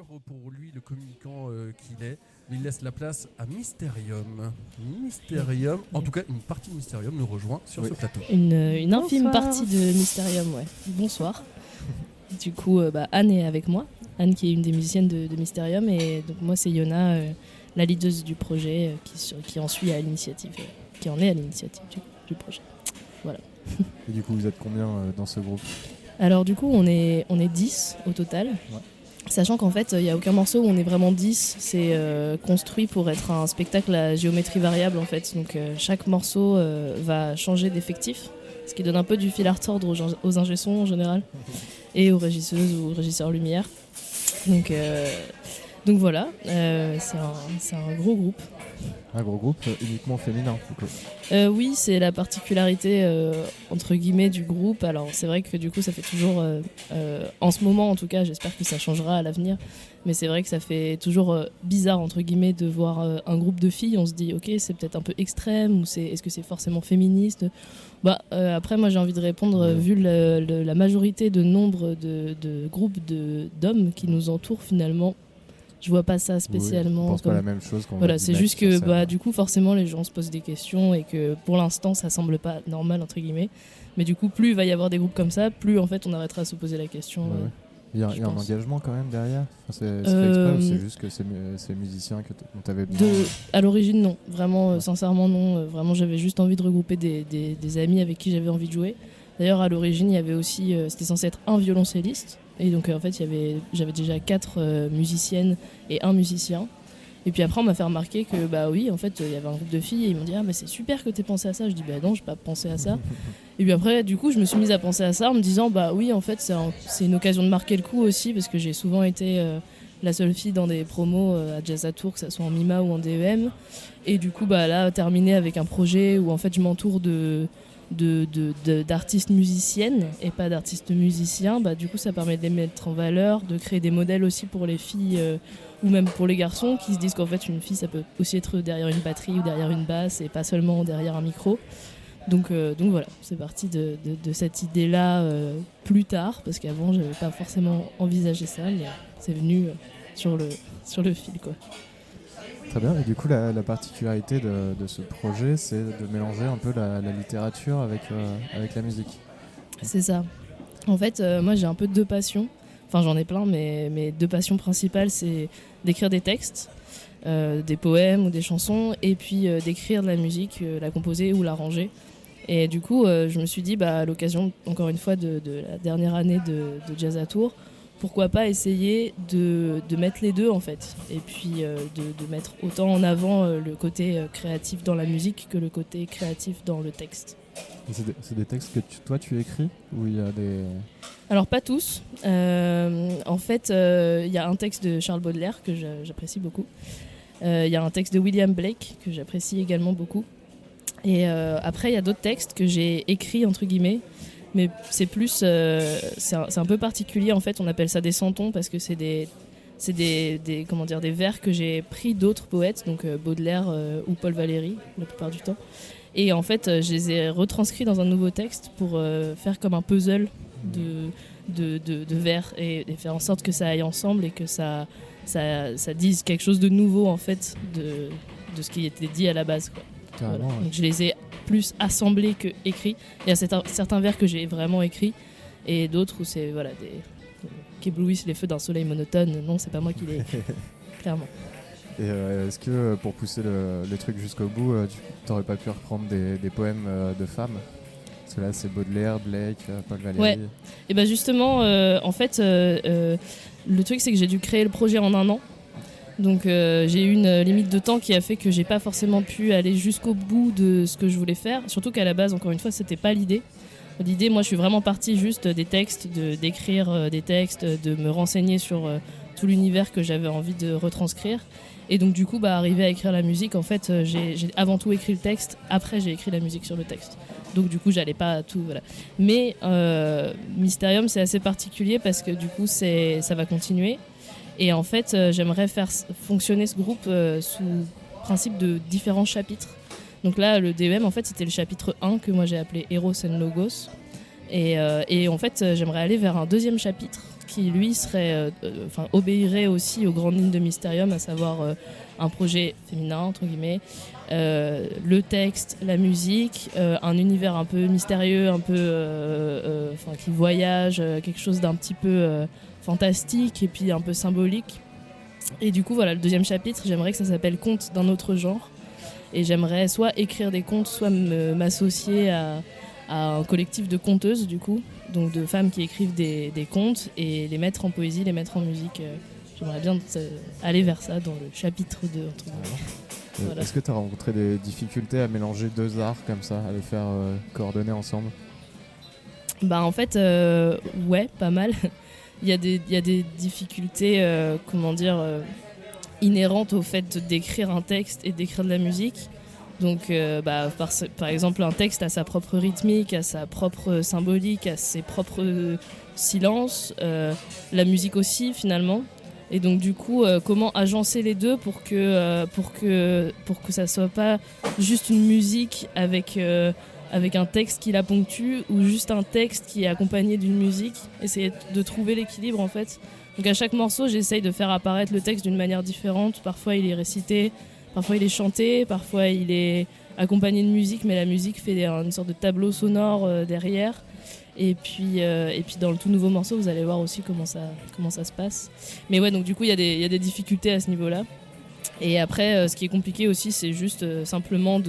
sûr pour lui le communicant qu'il est, mais il laisse la place à Mysterium. Mysterium, en tout cas une partie de Mysterium nous rejoint sur ce plateau. Une infime partie de Mysterium, ouais. Bonsoir. Du coup, Anne est avec moi. Anne qui est une des musiciennes de Mysterium, et donc moi c'est Yona, la leaduse du projet, qui en est à l'initiative du projet. Voilà. Et du coup, vous êtes combien dans ce groupe ? Alors du coup, on est 10 au total. Ouais. Sachant qu'en fait, il n'y a aucun morceau où on est vraiment 10. C'est construit pour être un spectacle à géométrie variable, en fait. Donc chaque morceau va changer d'effectif, ce qui donne un peu du fil à retordre aux ingé-sons en général, et aux régisseuses ou aux régisseurs lumière. Donc voilà, c'est un gros groupe. Un gros groupe uniquement féminin. Oui, c'est la particularité entre guillemets du groupe. Alors c'est vrai que du coup ça fait toujours, en ce moment en tout cas, j'espère que ça changera à l'avenir, mais c'est vrai que ça fait toujours bizarre entre guillemets de voir un groupe de filles. On se dit ok, c'est peut-être un peu extrême, ou est-ce que c'est forcément féministe ? Après moi j'ai envie de répondre, vu la majorité de nombre de groupes d'hommes qui nous entourent finalement. Je vois pas ça spécialement. Oui, je pense pas la même chose. Voilà, c'est juste que du coup forcément les gens se posent des questions, et que pour l'instant ça semble pas normal entre guillemets. Mais du coup plus il va y avoir des groupes comme ça, plus en fait on arrêtera de se poser la question. Ouais. Il y a un engagement quand même derrière. C'est fait exprès, ou c'est juste que c'est musiciens dont t'avais besoin. À l'origine non, vraiment sincèrement non. Vraiment j'avais juste envie de regrouper des amis avec qui j'avais envie de jouer. D'ailleurs à l'origine il y avait aussi, c'était censé être un violoncelliste. Et donc en fait j'avais déjà 4 musiciennes et un musicien. Et puis après on m'a fait remarquer que oui en fait il y avait un groupe de filles, et ils m'ont dit mais c'est super que t'aies pensé à ça. Je dis non, j'ai pas pensé à ça. Et puis après du coup je me suis mise à penser à ça en me disant oui en fait c'est une occasion de marquer le coup aussi, parce que j'ai souvent été la seule fille dans des promos à Jazz à Tours, que ça soit en MIMA ou en DEM. Et du coup là terminer avec un projet où en fait je m'entoure d'artistes musiciennes et pas d'artistes musiciens, du coup ça permet de les mettre en valeur, de créer des modèles aussi pour les filles ou même pour les garçons, qui se disent qu'en fait une fille ça peut aussi être derrière une batterie ou derrière une basse, et pas seulement derrière un micro. Donc voilà, c'est parti de cette idée là plus tard, parce qu'avant j'avais pas forcément envisagé ça, mais c'est venu sur le fil quoi. Très bien, et du coup la particularité de ce projet, c'est de mélanger un peu la littérature avec la musique. C'est ça. En fait, moi j'ai un peu 2 passions, enfin j'en ai plein, mais mes 2 passions principales, c'est d'écrire des textes, des poèmes ou des chansons, et puis d'écrire de la musique, la composer ou l'arranger. Et du coup, je me suis dit, à l'occasion, encore une fois, de la dernière année de Jazz à Tours, pourquoi pas essayer de mettre les deux en fait, et puis de mettre autant en avant le côté créatif dans la musique que le côté créatif dans le texte. Et c'est des textes que toi tu écris, ou il y a des... Alors pas tous, en fait il y a un texte de Charles Baudelaire que j'apprécie beaucoup, il y a un texte de William Blake que j'apprécie également beaucoup, et après il y a d'autres textes que j'ai écrits entre guillemets, mais c'est plus c'est un peu particulier en fait. On appelle ça des santons, parce que c'est des vers que j'ai pris d'autres poètes, donc Baudelaire ou Paul Valéry la plupart du temps, et en fait je les ai retranscrits dans un nouveau texte pour faire comme un puzzle de vers, et faire en sorte que ça aille ensemble, et que ça dise quelque chose de nouveau en fait de ce qui était dit à la base quoi. Voilà. Donc je les ai plus assemblés que écrits. Il y a certains vers que j'ai vraiment écrits, et d'autres où c'est qui éblouissent les feux d'un soleil monotone. Non, c'est pas moi qui l'ai écrit, clairement. Et est-ce que pour pousser le truc jusqu'au bout, tu n'aurais pas pu reprendre des poèmes de femmes ? Parce que là c'est Baudelaire, Blake, Paul Valéry. Ouais. Et justement, en fait, le truc c'est que j'ai dû créer le projet en 1 an. Donc j'ai eu une limite de temps qui a fait que j'ai pas forcément pu aller jusqu'au bout de ce que je voulais faire. Surtout qu'à la base, encore une fois, c'était pas l'idée. L'idée, moi, je suis vraiment partie juste des textes, d'écrire des textes, de me renseigner sur tout l'univers que j'avais envie de retranscrire. Et donc du coup, arrivé à écrire la musique, en fait, j'ai avant tout écrit le texte. Après, j'ai écrit la musique sur le texte. Donc du coup, j'allais pas tout. Voilà. Mais Mysterium, c'est assez particulier parce que du coup, ça va continuer. Et en fait, j'aimerais faire fonctionner ce groupe sous principe de différents chapitres. Donc là, le DEM, en fait, c'était le chapitre 1 que moi j'ai appelé Eros and Logos. Et en fait, j'aimerais aller vers un 2e chapitre qui lui obéirait aussi aux grandes lignes de Mysterium, à savoir un projet féminin entre guillemets, le texte, la musique, un univers un peu mystérieux, un peu qui voyage, quelque chose d'un petit peu fantastique et puis un peu symbolique. Et du coup voilà, le deuxième chapitre, j'aimerais que ça s'appelle Contes d'un autre genre, et j'aimerais soit écrire des contes, soit m'associer à un collectif de conteuses du coup, donc de femmes qui écrivent des contes et les mettre en poésie, les mettre en musique. J'aimerais bien aller vers ça dans le chapitre 2 entre guillemets. Voilà. Est-ce que tu as rencontré des difficultés à mélanger deux arts comme ça, à les faire coordonner ensemble? Bah en fait, ouais, pas mal. Il y a des difficultés, inhérentes au fait d'écrire un texte et d'écrire de la musique. Donc, par exemple, un texte a sa propre rythmique, a sa propre symbolique, a ses propres silences. La musique aussi, finalement. Et donc, du coup, comment agencer les deux pour que ça soit pas juste une musique avec un texte qui la ponctue, ou juste un texte qui est accompagné d'une musique. Essayer de trouver l'équilibre, en fait. Donc, à chaque morceau, j'essaye de faire apparaître le texte d'une manière différente. Parfois, il est récité. Parfois il est chanté, parfois il est accompagné de musique, mais la musique fait une sorte de tableau sonore derrière. Et puis dans le tout nouveau morceau, vous allez voir aussi comment ça se passe. Mais ouais, donc du coup il y a des difficultés à ce niveau-là. Et après, ce qui est compliqué aussi, c'est juste simplement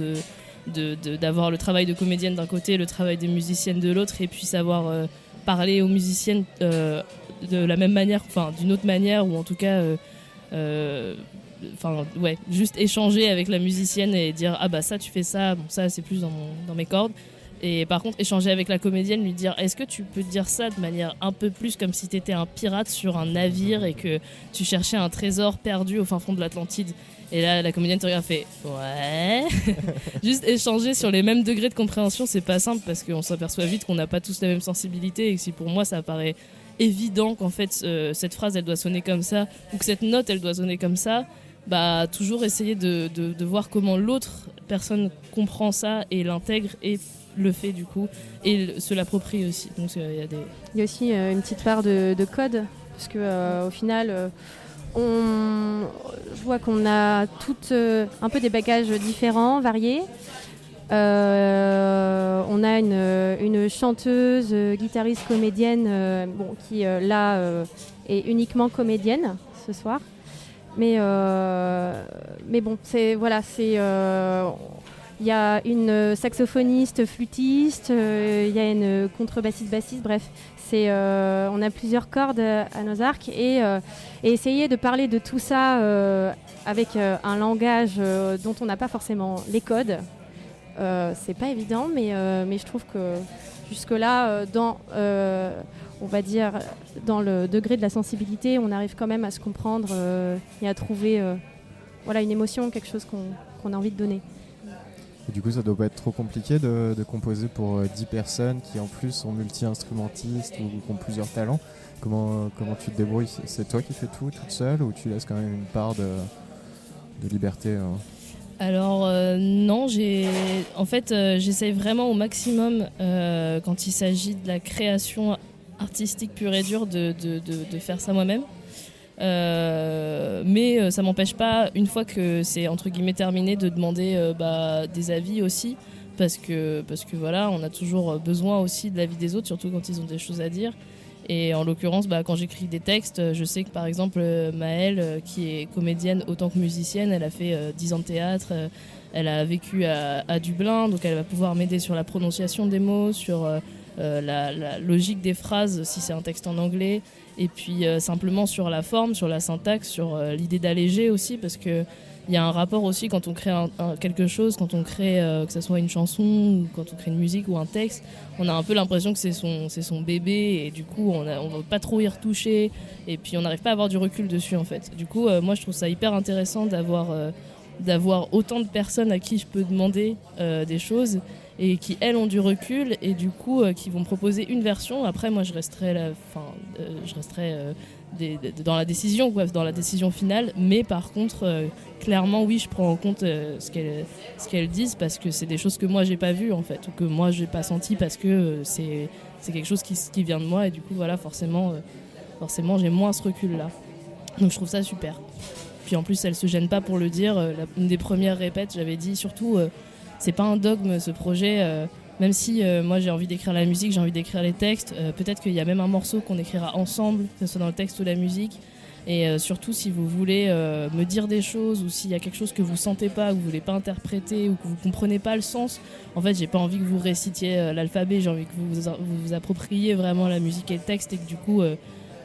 d'avoir le travail de comédienne d'un côté, le travail des musiciennes de l'autre, et puis savoir parler aux musiciennes de la même manière, enfin d'une autre manière, ou en tout cas juste échanger avec la musicienne et dire ah bah ça tu fais ça, bon ça c'est plus dans mes cordes. Et par contre échanger avec la comédienne, lui dire est-ce que tu peux dire ça de manière un peu plus comme si t'étais un pirate sur un navire et que tu cherchais un trésor perdu au fin fond de l'Atlantide. Et là la comédienne te regarde, fait ouais. Juste échanger sur les mêmes degrés de compréhension, c'est pas simple parce qu'on s'aperçoit vite qu'on n'a pas tous la même sensibilité, et que si pour moi ça paraît évident qu'en fait cette phrase elle doit sonner comme ça, ou que cette note elle doit sonner comme ça, bah toujours essayer de voir comment l'autre personne comprend ça et l'intègre et le fait du coup et se l'approprie aussi. Donc il y a aussi une petite part de code, parce que au final je vois qu'on a toutes un peu des bagages différents, variés. On a une chanteuse, guitariste, comédienne qui là est uniquement comédienne ce soir. Mais bon, il y a une saxophoniste, flûtiste, il y a une contrebassiste, bassiste, bref, on a plusieurs cordes à nos arcs, et essayer de parler de tout ça avec un langage dont on n'a pas forcément les codes, c'est pas évident, mais je trouve que jusque-là, on va dire, dans le degré de la sensibilité, on arrive quand même à se comprendre et à trouver une émotion, quelque chose qu'on a envie de donner. Et du coup, ça doit pas être trop compliqué de composer pour 10 personnes qui en plus sont multi-instrumentistes ou qui ont plusieurs talents. Comment tu te débrouilles? C'est toi qui fais tout toute seule, ou tu laisses quand même une part de liberté Alors non, j'essaye vraiment au maximum quand il s'agit de la création artistique pure et dure de faire ça moi-même. Mais ça m'empêche pas, une fois que c'est entre guillemets terminé, de demander des avis aussi, parce que voilà, on a toujours besoin aussi de l'avis des autres, surtout quand ils ont des choses à dire. Et en l'occurrence, quand j'écris des textes, je sais que par exemple Maëlle, qui est comédienne autant que musicienne, elle a fait 10 ans de théâtre, elle a vécu à Dublin, donc elle va pouvoir m'aider sur la prononciation des mots, sur la logique des phrases si c'est un texte en anglais, et puis simplement sur la forme, sur la syntaxe, sur l'idée d'alléger aussi, parce que il y a un rapport aussi quand on crée quelque chose, quand on crée que ce soit une chanson, ou quand on crée une musique ou un texte, on a un peu l'impression que c'est son bébé, et du coup on va pas trop y retoucher, et puis on n'arrive pas à avoir du recul dessus en fait. Du coup moi je trouve ça hyper intéressant d'avoir autant de personnes à qui je peux demander des choses, et qui elles ont du recul, et du coup qui vont proposer une version. Après moi je resterai dans la décision, dans la décision finale, mais par contre clairement oui, je prends en compte ce qu'elles disent, parce que c'est des choses que moi j'ai pas vues en fait, ou que moi j'ai pas senti, parce que c'est quelque chose qui vient de moi, et du coup voilà, forcément forcément j'ai moins ce recul-là. Donc je trouve ça super. Puis en plus, elle se gêne pas pour le dire. Une des premières répètes, j'avais dit surtout, c'est pas un dogme ce projet. Même si moi j'ai envie d'écrire la musique, j'ai envie d'écrire les textes. Peut-être qu'il y a même un morceau qu'on écrira ensemble, que ce soit dans le texte ou la musique. Et surtout, si vous voulez me dire des choses ou s'il y a quelque chose que vous sentez pas, que vous voulez pas interpréter ou que vous comprenez pas le sens, en fait, j'ai pas envie que vous récitiez l'alphabet. J'ai envie que vous appropriez vraiment la musique et le texte et que du coup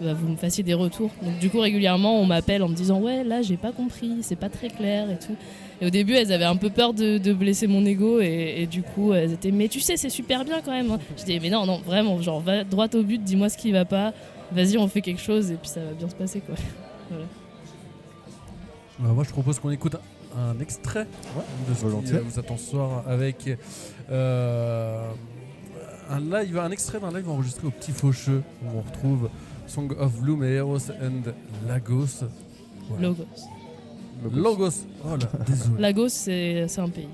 vous me fassiez des retours. Donc du coup régulièrement on m'appelle en me disant ouais là j'ai pas compris, c'est pas très clair et tout. Et au début elles avaient un peu peur de blesser mon ego et du coup elles étaient mais tu sais c'est super bien quand même. Je dis mais non vraiment genre va droit au but, dis-moi ce qui va pas, vas-y on fait quelque chose et puis ça va bien se passer quoi. Voilà. Moi je propose qu'on écoute un extrait de ce qui vous attend ce soir avec un extrait d'un live enregistré au Petit Faucheux où on retrouve Song of Bloom et Eros and Lagos. Voilà. Logos. Oh là, désolé. Lagos, c'est un pays.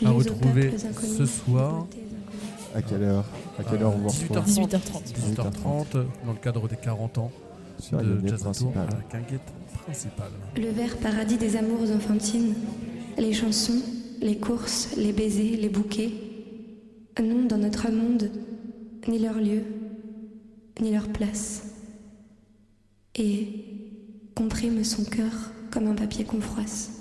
À retrouver ce soir. À quelle heure on vous retrouve 18h30 dans le cadre des 40 ans sur de Jazz à Tours à la quinquette principale. Le vert paradis des amours enfantines, les chansons, les courses, les baisers, les bouquets, n'ont dans notre monde ni leur lieu, ni leur place. Et comprime son cœur comme un papier qu'on froisse.